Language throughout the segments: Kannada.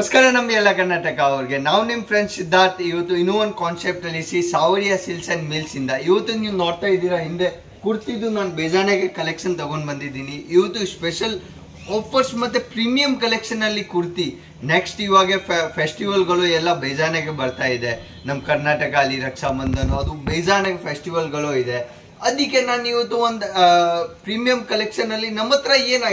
ನಮಸ್ಕಾರ ನಮ್ಮ ಎಲ್ಲ ಕರ್ನಾಟಕ ಅವರಿಗೆ. ನಾವು ನಿಮ್ಮ ಫ್ರೆಂಡ್ಸ್ ಸಿದ್ಧಾರ್ಥ್. ಇವತ್ತು ಇನ್ನೂ ಒಂದು ಕಾನ್ಸೆಪ್ಟ್ ಅಲ್ಲಿ ಸಾವರಿಯಾ ಸಿಲ್ಕ್ಸ್ ಅಂಡ್ ಮಿಲ್ಸ್ ಇಂದ ಇವತ್ತು ನೀವು ನೋಡ್ತಾ ಇದ್ದೀರಾ ಹಿಂದೆ ಕುರ್ತಿದ್ದು ನಾನು ಬೇಜಾನೆಗೆ ಕಲೆಕ್ಷನ್ ತಗೊಂಡ್ ಬಂದಿದ್ದೀನಿ. ಇವತ್ತು ಸ್ಪೆಷಲ್ ಆಫರ್ಸ್ ಮತ್ತೆ ಪ್ರೀಮಿಯಂ ಕಲೆಕ್ಷನ್ ಅಲ್ಲಿ ಕುರ್ತಿ. ನೆಕ್ಸ್ಟ್ ಇವಾಗ ಫೆಸ್ಟಿವಲ್ಗಳು ಎಲ್ಲ ಬೇಜಾನೆಗೆ ಬರ್ತಾ ಇದೆ. ನಮ್ಮ ಕರ್ನಾಟಕ ಅಲ್ಲಿ ರಕ್ಷಾಬಂಧನ ಅದು ಬೇಜಾನೆಗೆ ಫೆಸ್ಟಿವಲ್ಗಳು ಇದೆ. ಅದಕ್ಕೆ ನಾನು ಇವತ್ತು ಒಂದು ಪ್ರೀಮಿಯಂ ಕಲೆಕ್ಷನ್ ಅಲ್ಲಿ ನಮ್ಮ ಹತ್ರ ಏನು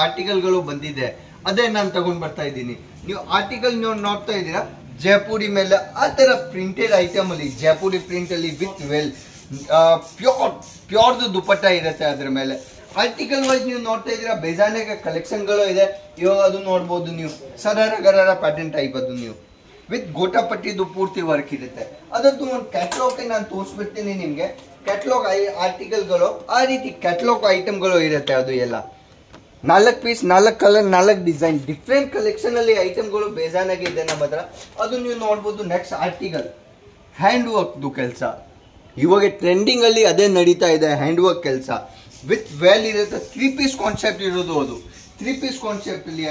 ಆರ್ಟಿಕಲ್ಗಳು ಬಂದಿದೆ ಅದೇ ನಾನು ತಗೊಂಡ್ ಬರ್ತಾ ಇದ್ದೀನಿ. ನೀವು ಆರ್ಟಿಕಲ್ ನೀವು ನೋಡ್ತಾ ಇದ್ದೀರಾ ಜೈಪುರಿ ಮೇಲೆ ಆ ತರ ಪ್ರಿಂಟೆಡ್ ಐಟಮ್ ಅಲ್ಲಿ ಜೈಪುರಿ ಪ್ರಿಂಟ್ ಅಲ್ಲಿ ವಿತ್ ವೆಲ್ ಪ್ಯೂರ್ದು ದುಪಟ್ಟ ಇರುತ್ತೆ. ಅದ್ರ ಮೇಲೆ ಆರ್ಟಿಕಲ್ ವೈಸ್ ನೀವು ನೋಡ್ತಾ ಇದ್ದೀರಾ ಬೇಜಾನೆಗೆ ಕಲೆಕ್ಷನ್ಗಳು ಇದೆ. ಇವಾಗ ಅದು ನೋಡ್ಬೋದು ನೀವು ಸರಾರ ಗರಾರ ಪ್ಯಾಟರ್ನ್ ಟೈಪ್ ಅದು ನೀವು ವಿತ್ ಗೋಟಾಪಟ್ಟಿದು ಪೂರ್ತಿ ವರ್ಕ್ ಇರುತ್ತೆ. ಅದರದ್ದು ಒಂದು ಕ್ಯಾಟ್ಲಾಗ್ ನಾನು ತೋರಿಸ್ಬಿಡ್ತೀನಿ ನಿಮ್ಗೆ. ಕ್ಯಾಟ್ಲಾಗ್ ಆರ್ಟಿಕಲ್ಗಳು ಆ ರೀತಿ ಕ್ಯಾಟ್ಲಾಗ್ ಐಟಮ್ಗಳು ಇರುತ್ತೆ. ಅದು ಎಲ್ಲ 4 piece 4 colour 4 design different collection ಅಲ್ಲಿ ಐಟಮ್ಗಳು ಬೇಜಾನಾಗಿ ಇದೆ ನಮ್ಮ ಹತ್ರ. ಅದು ನೀವು ನೋಡ್ಬೋದು. ನೆಕ್ಸ್ಟ್ ಆರ್ಟಿಕಲ್ ಹ್ಯಾಂಡ್ ವರ್ಕ್ದು ಕೆಲಸ ಇವಾಗ ಟ್ರೆಂಡಿಂಗ್ ಅಲ್ಲಿ ಅದೇ ನಡೀತಾ ಇದೆ. ಹ್ಯಾಂಡ್ ವರ್ಕ್ ಕೆಲಸ ವಿತ್ ವೆಲ್ ಇರುತ್ತೆ. 3 ಪೀಸ್ ಕಾನ್ಸೆಪ್ಟ್ ಇರೋದು. ಅದು 3 ಪೀಸ್ ಕಾನ್ಸೆಪ್ಟ್ ಅಲ್ಲಿ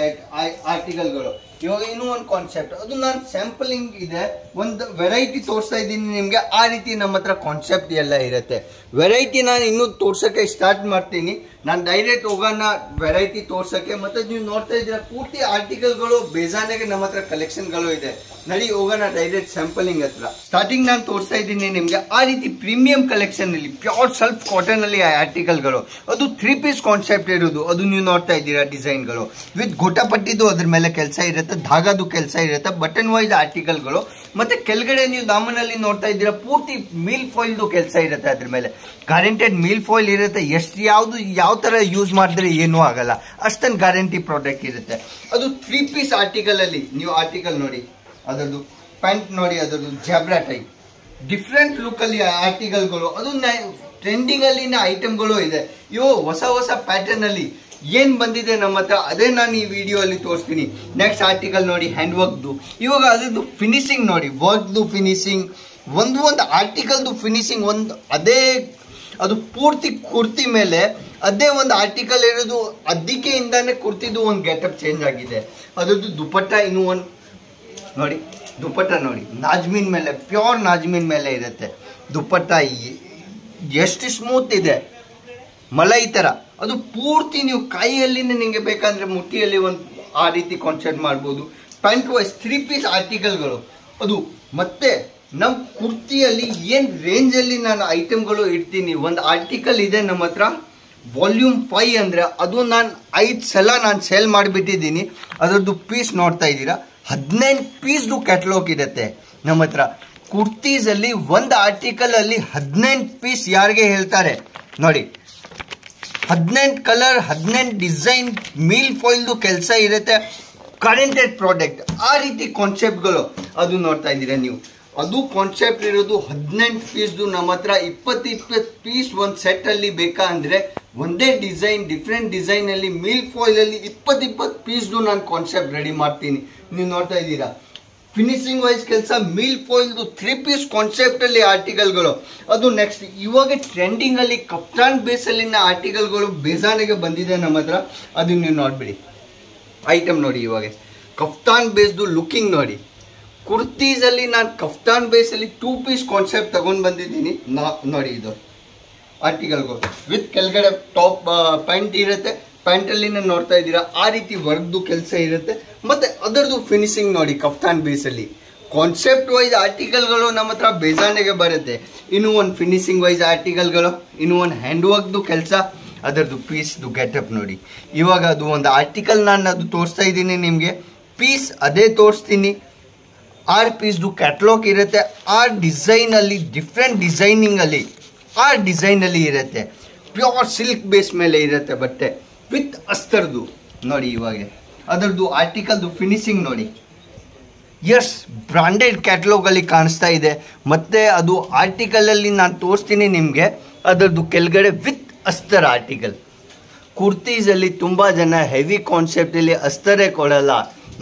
ಆರ್ಟಿಕಲ್ಗಳು. ಇವಾಗ ಇನ್ನೂ ಒಂದು ಕಾನ್ಸೆಪ್ಟ್ ಅದು ನಾನು ಸ್ಯಾಂಪಲಿಂಗ್ ಇದೆ ಒಂದು ವೆರೈಟಿ ತೋರಿಸ್ತಾ ಇದ್ದೀನಿ ನಿಮ್ಗೆ. ಆ ರೀತಿ ನಮ್ಮ ಹತ್ರ ಕಾನ್ಸೆಪ್ಟ್ ಎಲ್ಲ ಇರುತ್ತೆ. ವೆರೈಟಿ ನಾನು ಇನ್ನೂ ತೋರ್ಸಕ್ಕೆ ಸ್ಟಾರ್ಟ್ ಮಾಡ್ತೀನಿ. ನಾನು ಡೈರೆಕ್ಟ್ ಹೋಗೋಣ ವೆರೈಟಿ ತೋರ್ಸಕ್ಕೆ. ಮತ್ತೆ ನೀವು ನೋಡ್ತಾ ಇದ್ದೀರಾ ಪೂರ್ತಿ ಆರ್ಟಿಕಲ್ಗಳು ಬೇಜಾನೆಗೆ ನಮ್ಮ ಹತ್ರ ಕಲೆಕ್ಷನ್ಗಳು ಇದೆ. ನಡಿ ಹೋಗೋಣ ಡೈರೆಕ್ಟ್ ಸ್ಯಾಂಪಲಿಂಗ್ ಹತ್ರ. ಸ್ಟಾರ್ಟಿಂಗ್ ನಾನು ತೋರಿಸ್ತಾ ಇದ್ದೀನಿ ನಿಮ್ಗೆ ಆ ರೀತಿ ಪ್ರೀಮಿಯಂ ಕಲೆಕ್ಷನ್ ಅಲ್ಲಿ ಪ್ಯೂರ್ ಸೆಲ್ಫ್ ಕಾಟನ್ ಅಲ್ಲಿ ಆರ್ಟಿಕಲ್ಗಳು. ಅದು 3 ಪೀಸ್ ಕಾನ್ಸೆಪ್ಟ್ ಇರೋದು. ಅದು ನೀವು ನೋಡ್ತಾ ಇದ್ದೀರಾ ಡಿಸೈನ್ಗಳು ವಿತ್ ಗೋಟಾಪಟ್ಟಿದ್ದು ಅದ್ರ ಮೇಲೆ ಕೆಲಸ ಇರುತ್ತೆ. ಧಾಗದು ಕೆಲಸ ಇರುತ್ತೆ. ಬಟನ್ ವೈಸ್ ಆರ್ಟಿಕಲ್ಗಳು. ಮತ್ತೆ ಕೆಳಗಡೆ ನೀವು ದಾಮನಲ್ಲಿ ನೋಡ್ತಾ ಇದ್ದೀರಾ ಪೂರ್ತಿ ಮೀಲ್ ಫಾಯಿಲ್ದು ಕೆಲಸ ಇರುತ್ತೆ. ಅದ್ರ ಮೇಲೆ ಗ್ಯಾರಂಟೆಡ್ ಮೀಲ್ ಫಾಯಿಲ್ ಇರುತ್ತೆ. ಯಾವ ತರ ಯೂಸ್ ಮಾಡಿದ್ರೆ ಏನೂ ಆಗಲ್ಲ ಅಷ್ಟೊಂದು ಗ್ಯಾರಂಟಿ ಪ್ರಾಡಕ್ಟ್ ಇರುತ್ತೆ. ಅದು 3 ಪೀಸ್ ಆರ್ಟಿಕಲ್ ಅಲ್ಲಿ ನೀವು ಆರ್ಟಿಕಲ್ ನೋಡಿ. ಅದರದ್ದು ಪ್ಯಾಂಟ್ ನೋಡಿ. ಅದರದ್ದು ಜಾಬ್ರಾ ಟೈಪ್ ಡಿಫ್ರೆಂಟ್ ಲುಕ್ ಅಲ್ಲಿ ಆರ್ಟಿಕಲ್ಗಳು. ಅದು ಟ್ರೆಂಡಿಂಗ್ ಅಲ್ಲಿನ ಐಟಮ್ಗಳು ಇದೆ. ಇವು ಹೊಸ ಹೊಸ ಪ್ಯಾಟರ್ನ್ ಅಲ್ಲಿ ಏನ್ ಬಂದಿದೆ ನಮ್ಮ ಹತ್ರ ಅದೇ ನಾನು ಈ ವಿಡಿಯೋ ಅಲ್ಲಿ ತೋರಿಸ್ತೀನಿ. ನೆಕ್ಸ್ಟ್ ಆರ್ಟಿಕಲ್ ನೋಡಿ ಹ್ಯಾಂಡ್ ವರ್ಕ್ದು. ಇವಾಗ ಅದ್ರದ್ದು ಫಿನಿಶಿಂಗ್ ನೋಡಿ. ವರ್ಕ್ದು ಫಿನಿಶಿಂಗ್ ಒಂದು ಆರ್ಟಿಕಲ್ದು ಫಿನಿಶಿಂಗ್ ಒಂದು ಅದೇ ಅದು ಪೂರ್ತಿ ಕುರ್ತಿ ಮೇಲೆ ಅದೇ ಒಂದು ಆರ್ಟಿಕಲ್ ಇರೋದು. ಅದಕ್ಕೆ ಇಂದಾನೆ ಕುರ್ತಿದು ಒಂದು ಗೆಟಪ್ ಚೇಂಜ್ ಆಗಿದೆ. ಅದ್ರದ್ದು ದುಪಟ್ಟ ಇನ್ನೂ ಒಂದು ನೋಡಿ. ದುಪಟ್ಟ ನೋಡಿ ನಾಜ್ಮೀನ್ ಮೇಲೆ ಪ್ಯೂರ್ ನಾಜ್ಮೀನ್ ಮೇಲೆ ಇರುತ್ತೆ. ದುಪಟ್ಟ ಎಷ್ಟು ಸ್ಮೂತ್ ಇದೆ ಮಲೈ ತರ. ಅದು ಪೂರ್ತಿ ನೀವು ಕೈಯಲ್ಲಿನೇ ನಿಮಗೆ ಬೇಕಂದ್ರೆ ಮುಟ್ಟಿಯಲ್ಲಿ ಒಂದು ಆ ರೀತಿ ಕಾನ್ಸೆಪ್ಟ್ ಮಾಡ್ಬೋದು. ಪ್ಯಾಂಟ್ ವೈಸ್ 3 ಪೀಸ್ ಆರ್ಟಿಕಲ್ಗಳು. ಅದು ಮತ್ತೆ ನಮ್ಮ ಕುರ್ತಿಯಲ್ಲಿ ಏನ್ ರೇಂಜ್ ಅಲ್ಲಿ ನಾನು ಐಟಮ್ಗಳು ಇಡ್ತೀನಿ. ಒಂದು ಆರ್ಟಿಕಲ್ ಇದೆ ನಮ್ಮ ಹತ್ರ ವಾಲ್ಯೂಮ್ 5 ಅಂದ್ರೆ ಅದು ನಾನು 5 ಸಲ ನಾನು ಸೇಲ್ ಮಾಡಿಬಿಟ್ಟಿದ್ದೀನಿ. ಅದರದ್ದು ಪೀಸ್ ನೋಡ್ತಾ ಇದ್ದೀರಾ 19 ಪೀಸ್ದು ಕ್ಯಾಟಲಾಗ್ ಇರುತ್ತೆ ನಮ್ಮ ಹತ್ರ. ಕುರ್ತೀಸ್ ಅಲ್ಲಿ ಒಂದು ಆರ್ಟಿಕಲ್ ಅಲ್ಲಿ 19 ಪೀಸ್ ಯಾರಿಗೆ ಹೇಳ್ತಾರೆ ನೋಡಿ. 19 ಕಲರ್ 19 ಡಿಸೈನ್ ಮೀಲ್ ಫಾಯಿಲ್ದು ಕೆಲಸ ಇರುತ್ತೆ. ಕರೆಂಟೆಡ್ ಪ್ರಾಡಕ್ಟ್ ಆ ರೀತಿ ಕಾನ್ಸೆಪ್ಟ್ಗಳು ಅದು ನೋಡ್ತಾ ಇದ್ದೀರಾ ನೀವು. ಅದು ಕಾನ್ಸೆಪ್ಟ್ ಇರೋದು 19 ಪೀಸ್ದು ನಮ್ಮ ಹತ್ರ. 20 ಪೀಸ್ ಒಂದು ಸೆಟ್ ಅಲ್ಲಿ ಬೇಕಾ ಅಂದ್ರೆ ಒಂದೇ ಡಿಸೈನ್ ಡಿಫ್ರೆಂಟ್ ಡಿಸೈನ್ ಅಲ್ಲಿ ಮೀಲ್ ಫಾಯಿಲ್ ಅಲ್ಲಿ 20 ಪೀಸ್ದು ನಾನು ಕಾನ್ಸೆಪ್ಟ್ ರೆಡಿ ಮಾಡ್ತೀನಿ. ನೀವು ನೋಡ್ತಾ ಇದ್ದೀರಾ ಫಿನಿಶಿಂಗ್ ವೈಸ್ ಕೆಲಸ ಮೀಲ್ ಫಾಯಿಲ್ದು 3 ಪೀಸ್ ಕಾನ್ಸೆಪ್ಟ್ ಅಲ್ಲಿ ಆರ್ಟಿಕಲ್ಗಳು. ಅದು ನೆಕ್ಸ್ಟ್ ಇವಾಗ ಟ್ರೆಂಡಿಂಗ್ ಅಲ್ಲಿ ಕಫ್ತಾನ್ ಬೇಸ್ ಅಲ್ಲಿನ ಆರ್ಟಿಕಲ್ಗಳು ಬೇಜಾನೆಗೆ ಬಂದಿದೆ ನಮ್ಮ ಹತ್ರ. ಅದು ನೀವು ನೋಡ್ಬಿಡಿ ಐಟಮ್ ನೋಡಿ. ಇವಾಗ ಕಫ್ತಾನ್ ಬೇಸ್ದು ಲುಕಿಂಗ್ ನೋಡಿ. ಕುರ್ತೀಸ್ ಅಲ್ಲಿ ನಾನು ಕಫ್ತಾನ್ ಬೇಸ್ ಅಲ್ಲಿ 2 ಪೀಸ್ ಕಾನ್ಸೆಪ್ಟ್ ತಗೊಂಡ್ ಬಂದಿದ್ದೀನಿ ನೋಡಿ. ಇದು ಆರ್ಟಿಕಲ್ಗಳು ವಿತ್ ಕೆಳಗಡೆ ಟಾಪ್ ಪ್ಯಾಂಟ್ ಇರುತ್ತೆ. ಪ್ಯಾಂಟ್ ಅಲ್ಲಿ ನೋಡ್ತಾ ಇದ್ದೀರಾ ಆ ರೀತಿ ವರ್ಕ್ದು ಕೆಲಸ ಇರುತ್ತೆ. ಮತ್ತೆ ಅದರದ್ದು ಫಿನಿಶಿಂಗ್ ನೋಡಿ. ಕಫ್ತಾನ್ ಬೇಸ್ ಅಲ್ಲಿ ಕಾನ್ಸೆಪ್ಟ್ ವೈಸ್ ಆರ್ಟಿಕಲ್ಗಳು ನಮ್ಮ ಹತ್ರ ಬೇಜಾನೆಗೆ ಬರುತ್ತೆ. ಇನ್ನೂ ಒಂದು ಫಿನಿಶಿಂಗ್ ವೈಸ್ ಆರ್ಟಿಕಲ್ಗಳು, ಇನ್ನೂ ಒಂದು ಹ್ಯಾಂಡ್ ವರ್ಕ್ದು ಕೆಲಸ. ಅದರದ್ದು ಪೀಸ್ದು ಗೆಟಪ್ ನೋಡಿ. ಇವಾಗ ಅದು ಒಂದು ಆರ್ಟಿಕಲ್ ನಾನು ಅದು ತೋರಿಸ್ತಾ ಇದ್ದೀನಿ ನಿಮಗೆ. ಪೀಸ್ ಅದೇ ತೋರಿಸ್ತೀನಿ. 6 ಪೀಸ್ದು ಕ್ಯಾಟ್ಲಾಗ್ ಇರುತ್ತೆ. ಆ ಡಿಸೈನ್ ಅಲ್ಲಿ ಡಿಫ್ರೆಂಟ್ ಡಿಸೈನಿಂಗ್ ಅಲ್ಲಿ ಆ ಡಿಸೈನ್ ಅಲ್ಲಿ ಇರುತ್ತೆ. ಪ್ಯೂರ್ ಸಿಲ್ಕ್ ಬೇಸ್ ಮೇಲೆ ಇರುತ್ತೆ ಬಟ್ಟೆ ವಿತ್ ಅಸ್ತರ್ದು ನೋಡಿ. ಇವಾಗ ಅದರದ್ದು ಆರ್ಟಿಕಲ್ದು ಫಿನಿಶಿಂಗ್ ನೋಡಿ. ಎಸ್ ಬ್ರಾಂಡೆಡ್ ಕ್ಯಾಟಲಾಗ್ ಅಲ್ಲಿ ಕಾಣಿಸ್ತಾ ಇದೆ. ಮತ್ತೆ ಅದು ಆರ್ಟಿಕಲ್ ಅಲ್ಲಿ ನಾನು ತೋರಿಸ್ತೀನಿ ನಿಮಗೆ. ಅದರದ್ದು ಕೆಳಗಡೆ ವಿತ್ ಅಸ್ತರ್ ಆರ್ಟಿಕಲ್. ಕುರ್ತೀಸ್ ಅಲ್ಲಿ ತುಂಬಾ ಜನ ಹೆವಿ ಕಾನ್ಸೆಪ್ಟ್ ಅಲ್ಲಿ ಅಸ್ತರೇ ಕೊಡಲ್ಲ.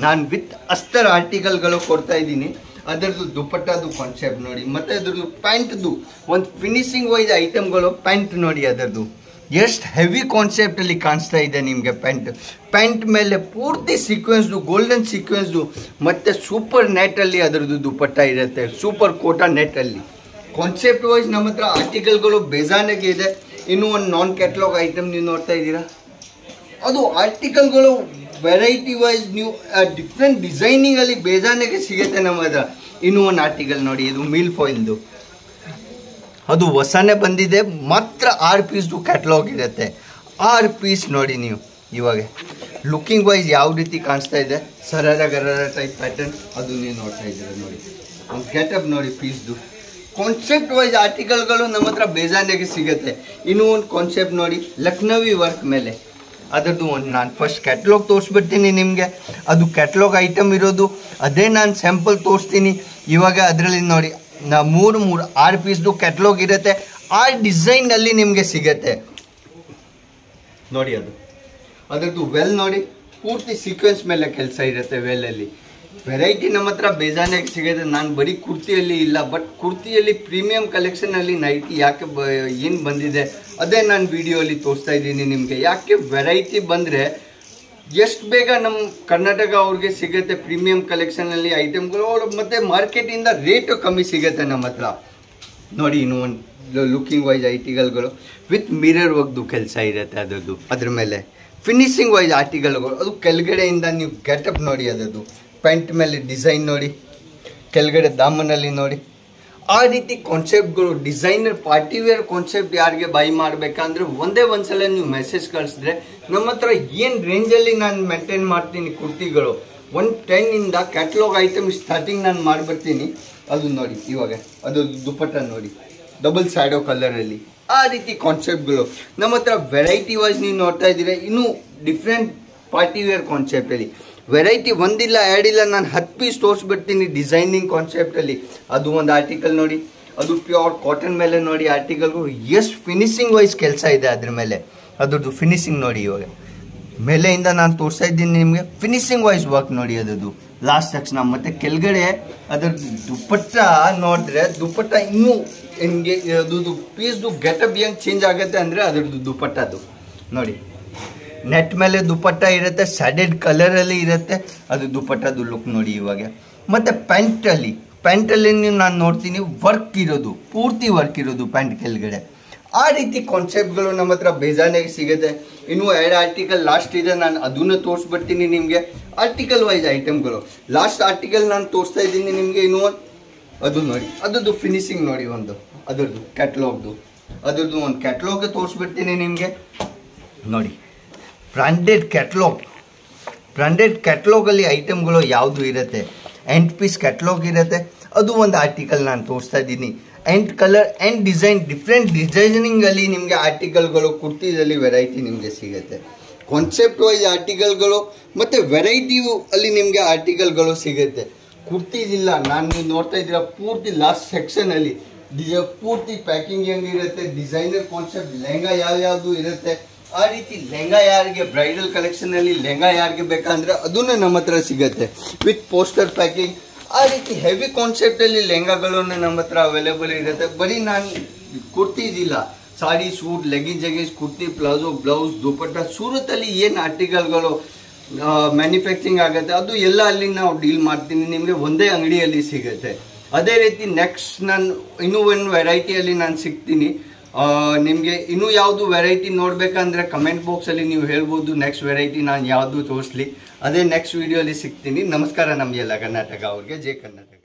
ನಾನು ವಿತ್ ಅಸ್ತರ್ ಆರ್ಟಿಕಲ್ಗಳು ಕೊಡ್ತಾ ಇದ್ದೀನಿ. ಅದರದ್ದು ದುಪಟ್ಟದು ಕಾನ್ಸೆಪ್ಟ್ ನೋಡಿ. ಮತ್ತೆ ಅದರದ್ದು ಪ್ಯಾಂಟ್ದು ಒಂದು ಫಿನಿಶಿಂಗ್ ವೈಸ್ ಐಟಮ್ಗಳು. ಪ್ಯಾಂಟ್ ನೋಡಿ ಅದರದ್ದು ಎಷ್ಟು ಹೆವಿ ಕಾನ್ಸೆಪ್ಟಲ್ಲಿ ಕಾಣಿಸ್ತಾ ಇದೆ ನಿಮಗೆ ಪ್ಯಾಂಟ್ ಮೇಲೆ ಪೂರ್ತಿ ಸೀಕ್ವೆನ್ಸ್ದು ಗೋಲ್ಡನ್ ಸೀಕ್ವೆನ್ಸ್ದು ಮತ್ತು ಸೂಪರ್ ನೆಟ್ಟಲ್ಲಿ ಅದರದ್ದು ದುಪಟ್ಟ ಇರುತ್ತೆ, ಸೂಪರ್ ಕೋಟಾ ನೆಟ್ಟಲ್ಲಿ. ಕಾನ್ಸೆಪ್ಟ್ ವೈಸ್ ನಮ್ಮ ಹತ್ರ ಆರ್ಟಿಕಲ್ಗಳು ಬೇಜಾನಾಗೆ ಇದೆ. ಇನ್ನೂ ಒಂದು ನಾನ್ ಕ್ಯಾಟ್ಲಾಗ್ ಐಟಮ್ ನೀವು ನೋಡ್ತಾ ಇದ್ದೀರಾ, ಅದು ಆರ್ಟಿಕಲ್ಗಳು ವೆರೈಟಿ ವೈಸ್ ನೀವು ಡಿಫ್ರೆಂಟ್ ಡಿಸೈನಿಂಗಲ್ಲಿ ಬೇಜಾನಾಗೆ ಸಿಗುತ್ತೆ ನಮ್ಮ ಹತ್ರ. ಇನ್ನೂ ಒಂದು ಆರ್ಟಿಕಲ್ ನೋಡಿ, ಇದು ಮಿಲ್ ಫಾಯಿಲ್ದು, ಅದು ಹೊಸನೇ ಬಂದಿದೆ, ಮಾತ್ರ 6 ಪೀಸ್ದು ಕ್ಯಾಟ್ಲಾಗ್ ಇರುತ್ತೆ. 6 ಪೀಸ್ ನೋಡಿ ನೀವು ಇವಾಗ ಲುಕಿಂಗ್ ವೈಸ್ ಯಾವ ರೀತಿ ಕಾಣಿಸ್ತಾ ಇದೆ, ಸರಾರ ಗರಾರ ಟೈಪ್ ಪ್ಯಾಟರ್ನ್ ಅದು ನೀವು ನೋಡ್ತಾ ಇದ್ದೀರ. ನೋಡಿ ಒಂದು ಗೆಟಪ್ ನೋಡಿ ಪೀಸ್ದು. ಕಾನ್ಸೆಪ್ಟ್ ವೈಸ್ ಆರ್ಟಿಕಲ್ಗಳು ನಮ್ಮ ಹತ್ರ ಬೇಜಾನಾಗೆ ಸಿಗುತ್ತೆ. ಇನ್ನೂ ಒಂದು ಕಾನ್ಸೆಪ್ಟ್ ನೋಡಿ, ಲಕ್ನವಿ ವರ್ಕ್ ಮೇಲೆ ಅದರದ್ದು ಒಂದು ನಾನು ಫಸ್ಟ್ ಕ್ಯಾಟ್ಲಾಗ್ ತೋರಿಸ್ಬಿಡ್ತೀನಿ ನಿಮಗೆ. ಅದು ಕ್ಯಾಟ್ಲಾಗ್ ಐಟಮ್ ಇರೋದು, ಅದೇ ನಾನು ಸ್ಯಾಂಪಲ್ ತೋರಿಸ್ತೀನಿ ಇವಾಗ. ಅದರಲ್ಲಿ ನೋಡಿ 6 ಪೀಸ್ದು ಕ್ಯಾಟ್ಲಾಗ್ ಇರುತ್ತೆ. ಆ ಡಿಸೈನಲ್ಲಿ ನಿಮಗೆ ಸಿಗುತ್ತೆ ನೋಡಿ. ಅದರದ್ದು ವೆಲ್ ನೋಡಿ, ಪೂರ್ತಿ ಸೀಕ್ವೆನ್ಸ್ ಮೇಲೆ ಕೆಲಸ ಇರುತ್ತೆ ವೆಲ್ಲಲ್ಲಿ. ವೆರೈಟಿ ನಮ್ಮ ಹತ್ರ ಬೇಜಾನಾಗಿ ಸಿಗುತ್ತೆ. ನಾನು ಬರೀ ಕುರ್ತಿಯಲ್ಲಿ ಇಲ್ಲ, ಬಟ್ ಕುರ್ತಿಯಲ್ಲಿ ಪ್ರೀಮಿಯಂ ಕಲೆಕ್ಷನಲ್ಲಿ ನೈಟಿ ಯಾಕೆ ಏನು ಬಂದಿದೆ ಅದೇ ನಾನು ವಿಡಿಯೋಲಿ ತೋರಿಸ್ತಾ ಇದ್ದೀನಿ ನಿಮಗೆ. ಯಾಕೆ ವೆರೈಟಿ ಬಂದರೆ ಎಷ್ಟು ಬೇಗ ನಮ್ಮ ಕರ್ನಾಟಕ ಅವ್ರಿಗೆ ಸಿಗುತ್ತೆ ಪ್ರೀಮಿಯಂ ಕಲೆಕ್ಷನಲ್ಲಿ ಐಟಮ್ಗಳು, ಮತ್ತು ಮಾರ್ಕೆಟಿಂದ ರೇಟು ಕಮ್ಮಿ ಸಿಗುತ್ತೆ ನಮ್ಮ ಹತ್ರ ನೋಡಿ. ಇನ್ನೂ ಒಂದು ಲುಕಿಂಗ್ ವೈಸ್ ಆರ್ಟಿಕಲ್ಗಳು ವಿತ್ ಮಿರರ್ ವರ್ಕ್ದು ಕೆಲಸ ಇರುತ್ತೆ ಅದರದ್ದು. ಅದ್ರ ಮೇಲೆ ಫಿನಿಶಿಂಗ್ ವೈಸ್ ಆರ್ಟಿಕಲ್ಗಳು, ಅದು ಕೆಳಗಡೆಯಿಂದ ನೀವು ಗೆಟಪ್ ನೋಡಿ, ಅದರದ್ದು ಪ್ಯಾಂಟ್ ಮೇಲೆ ಡಿಸೈನ್ ನೋಡಿ, ಕೆಳಗಡೆ ದಾಮನಲ್ಲಿ ನೋಡಿ. ಆ ರೀತಿ ಕಾನ್ಸೆಪ್ಟ್ಗಳು ಡಿಸೈನರ್ ಪಾರ್ಟಿವೇರ್ ಕಾನ್ಸೆಪ್ಟ್ ಯಾರಿಗೆ ಬೈ ಮಾಡಬೇಕಂದ್ರೆ ಒಂದೇ ಒಂದ್ಸಲ ನೀವು ಮೆಸೇಜ್ ಕಳಿಸಿದ್ರೆ ನಮ್ಮ ಹತ್ರ ಏನು ರೇಂಜಲ್ಲಿ ನಾನು ಮೇಂಟೈನ್ ಮಾಡ್ತೀನಿ ಕುರ್ತಿಗಳು 110 ಕ್ಯಾಟ್ಲಾಗ್ ಐಟಮ್ ಸ್ಟಾರ್ಟಿಂಗ್ ನಾನು ಮಾಡಿಬಿಡ್ತೀನಿ. ಅದು ನೋಡಿ ಇವಾಗ ಅದು ದುಪಟ್ಟ ನೋಡಿ, ಡಬಲ್ ಸ್ಯಾಡೋ ಕಲರಲ್ಲಿ. ಆ ರೀತಿ ಕಾನ್ಸೆಪ್ಟ್ಗಳು ನಮ್ಮ ಹತ್ರ ವೆರೈಟಿ ವೈಸ್ ನೀವು ನೋಡ್ತಾ ಇದ್ದೀರಾ. ಇನ್ನೂ ಡಿಫ್ರೆಂಟ್ ಪಾರ್ಟಿವೇರ್ ಕಾನ್ಸೆಪ್ಟಲ್ಲಿ ವೆರೈಟಿ ಒಂದಿಲ್ಲ ಎರಡಿಲ್ಲ, ನಾನು 10 ಪೀಸ್ ತೋರಿಸ್ಬಿಡ್ತೀನಿ ಡಿಸೈನಿಂಗ್ ಕಾನ್ಸೆಪ್ಟಲ್ಲಿ. ಅದು ಒಂದು ಆರ್ಟಿಕಲ್ ನೋಡಿ, ಅದು ಪ್ಯೂರ್ ಕಾಟನ್ ಮೇಲೆ ನೋಡಿ ಆರ್ಟಿಕಲ್ಗಳು ಎಷ್ಟು ಫಿನಿಶಿಂಗ್ ವೈಸ್ ಕೆಲಸ ಇದೆ ಅದ್ರ ಮೇಲೆ. ಅದ್ರದ್ದು ಫಿನಿಶಿಂಗ್ ನೋಡಿ, ಇವಾಗ ಮೇಲೆಯಿಂದ ನಾನು ತೋರಿಸ್ತಾ ಇದ್ದೀನಿ ನಿಮಗೆ. ಫಿನಿಶಿಂಗ್ ವೈಸ್ ವರ್ಕ್ ನೋಡಿ ಅದರದ್ದು ಲಾಸ್ಟ್ ಸೆಕ್ಷನ್. ಮತ್ತು ಕೆಳಗಡೆ ಅದರದ್ದು ದುಪಟ್ಟ ನೋಡಿದ್ರೆ ದುಪಟ್ಟ ಇನ್ನೂ ಹೆಂಗೆ ಅದು ಪೀಸ್ದು ಗೆಟಪ್ ಹೆಂಗೆ ಚೇಂಜ್ ಆಗುತ್ತೆ ಅಂದರೆ ಅದರದ್ದು ದುಪಟ್ಟದು ನೋಡಿ. ನೆಟ್ ಮೇಲೆ ದುಪಟ್ಟ ಇರುತ್ತೆ, ಸ್ಯಾಡೆಡ್ ಕಲರಲ್ಲಿ ಇರುತ್ತೆ, ಅದು ದುಪಟ್ಟದು ಲುಕ್ ನೋಡಿ ಇವಾಗ. ಮತ್ತು ಪ್ಯಾಂಟಲ್ಲಿ ನೀವು ನಾನು ನೋಡ್ತೀನಿ ವರ್ಕ್ ಇರೋದು, ಪೂರ್ತಿ ವರ್ಕ್ ಇರೋದು ಪ್ಯಾಂಟ್ ಕೆಳಗಡೆ. ಆ ರೀತಿ ಕಾನ್ಸೆಪ್ಟ್ಗಳು ನಮ್ಮ ಹತ್ರ ಬೇಜಾನಾಗಿ ಸಿಗುತ್ತೆ. ಇನ್ನೂ 2 ಆರ್ಟಿಕಲ್ ಲಾಸ್ಟ್ ಇದೆ, ನಾನು ಅದನ್ನು ತೋರಿಸ್ಬಿಡ್ತೀನಿ ನಿಮಗೆ. ಆರ್ಟಿಕಲ್ ವೈಸ್ ಐಟಮ್ಗಳು ಲಾಸ್ಟ್ ಆರ್ಟಿಕಲ್ ನಾನು ತೋರಿಸ್ತಾ ಇದ್ದೀನಿ ನಿಮಗೆ. ಇನ್ನೂ ಅದು ನೋಡಿ, ಅದರದ್ದು ಫಿನಿಶಿಂಗ್ ನೋಡಿ, ಒಂದು ಅದರದ್ದು ಕ್ಯಾಟ್ಲಾಗ್ದು, ಅದರದ್ದು ಒಂದು ಕ್ಯಾಟ್ಲಾಗ್ ತೋರಿಸ್ಬಿಡ್ತೀನಿ ನಿಮಗೆ ನೋಡಿ. ಬ್ರ್ಯಾಂಡೆಡ್ ಕ್ಯಾಟ್ಲಾಗಲ್ಲಿ ಐಟಮ್ಗಳು ಯಾವುದು ಇರುತ್ತೆ, 8 ಪೀಸ್ ಕ್ಯಾಟ್ಲಾಗ್ ಇರುತ್ತೆ. ಅದು ಒಂದು ಆರ್ಟಿಕಲ್ ನಾನು ತೋರಿಸ್ತಾ ಇದ್ದೀನಿ. 8 ಕಲರ್ 8 ಡಿಸೈನ್, ಡಿಫ್ರೆಂಟ್ ಡಿಸೈನಿಂಗಲ್ಲಿ ನಿಮಗೆ ಆರ್ಟಿಕಲ್ಗಳು ಕುರ್ತಿದಲ್ಲಿ ವೆರೈಟಿ ನಿಮಗೆ ಸಿಗುತ್ತೆ. ಕಾನ್ಸೆಪ್ಟ್ ವೈಸ್ ಆರ್ಟಿಕಲ್ಗಳು ಮತ್ತು ವೆರೈಟಿ ಅಲ್ಲಿ ನಿಮಗೆ ಆರ್ಟಿಕಲ್ಗಳು ಸಿಗುತ್ತೆ. ಕುರ್ತೀಸ್ ಇಲ್ಲ, ನಾನು ನೀವು ನೋಡ್ತಾ ಇದ್ದೀರಾ ಪೂರ್ತಿ ಲಾಸ್ಟ್ ಸೆಕ್ಷನಲ್ಲಿ ಪೂರ್ತಿ ಪ್ಯಾಕಿಂಗ್ ಹೆಂಗಿರುತ್ತೆ, ಡಿಸೈನರ್ ಕಾನ್ಸೆಪ್ಟ್ ಲೆಹಂಗಾ ಯಾವ್ಯಾವುದು ಇರುತ್ತೆ. ಆ ರೀತಿ ಲೆಹಂಗಾ ಯಾರಿಗೆ ಬ್ರೈಡಲ್ ಕಲೆಕ್ಷನಲ್ಲಿ ಲೆಹಂಗಾ ಯಾರಿಗೆ ಬೇಕಂದ್ರೆ ಅದನ್ನು ನಮ್ಮ ಹತ್ರ ಸಿಗುತ್ತೆ ವಿತ್ ಪೋಸ್ಟರ್ ಪ್ಯಾಕಿಂಗ್. ಆ ರೀತಿ ಹೆವಿ ಕಾನ್ಸೆಪ್ಟಲ್ಲಿ ಲೆಹಂಗಾಗಳನ್ನು ನಮ್ಮ ಹತ್ರ ಅವೈಲೇಬಲ್ ಇರುತ್ತೆ. ಬರೀ ನಾನು ಕುರ್ತೀಸ್ ಇಲ್ಲ, sari, suit, leggings, kurti, palazzo, blouse, dupatta, ಸೂರತ್ತಲ್ಲಿ ಏನು ಆರ್ಟಿಕಲ್ಗಳು ಮ್ಯಾನುಫ್ಯಾಕ್ಚರಿಂಗ್ ಆಗುತ್ತೆ ಅದು ಎಲ್ಲ ಅಲ್ಲಿ ನಾವು ಡೀಲ್ ಮಾಡ್ತೀನಿ, ನಿಮಗೆ ಒಂದೇ ಅಂಗಡಿಯಲ್ಲಿ ಸಿಗುತ್ತೆ. ಅದೇ ರೀತಿ ನೆಕ್ಸ್ಟ್ ನಾನು ಇನ್ನೂ ಒಂದು ವೆರೈಟಿಯಲ್ಲಿ ನಾನು ಸಿಗ್ತೀನಿ ನಿಮಗೆ. ಇನ್ನೂ ಯಾವುದು ವೆರೈಟಿ ನೋಡಬೇಕಂದ್ರೆ ಕಮೆಂಟ್ ಬಾಕ್ಸಲ್ಲಿ ನೀವು ಹೇಳ್ಬೋದು ನೆಕ್ಸ್ಟ್ ವೆರೈಟಿ ನಾನು ಯಾವುದು ತೋರಿಸ್ಲಿ, ಅದೇ ನೆಕ್ಸ್ಟ್ ವಿಡಿಯೋಲಿ ಸಿಗ್ತೀನಿ. ನಮಸ್ಕಾರ ನಮಗೆಲ್ಲ ಕರ್ನಾಟಕ ಅವ್ರಿಗೆ, ಜೈ ಕರ್ನಾಟಕ.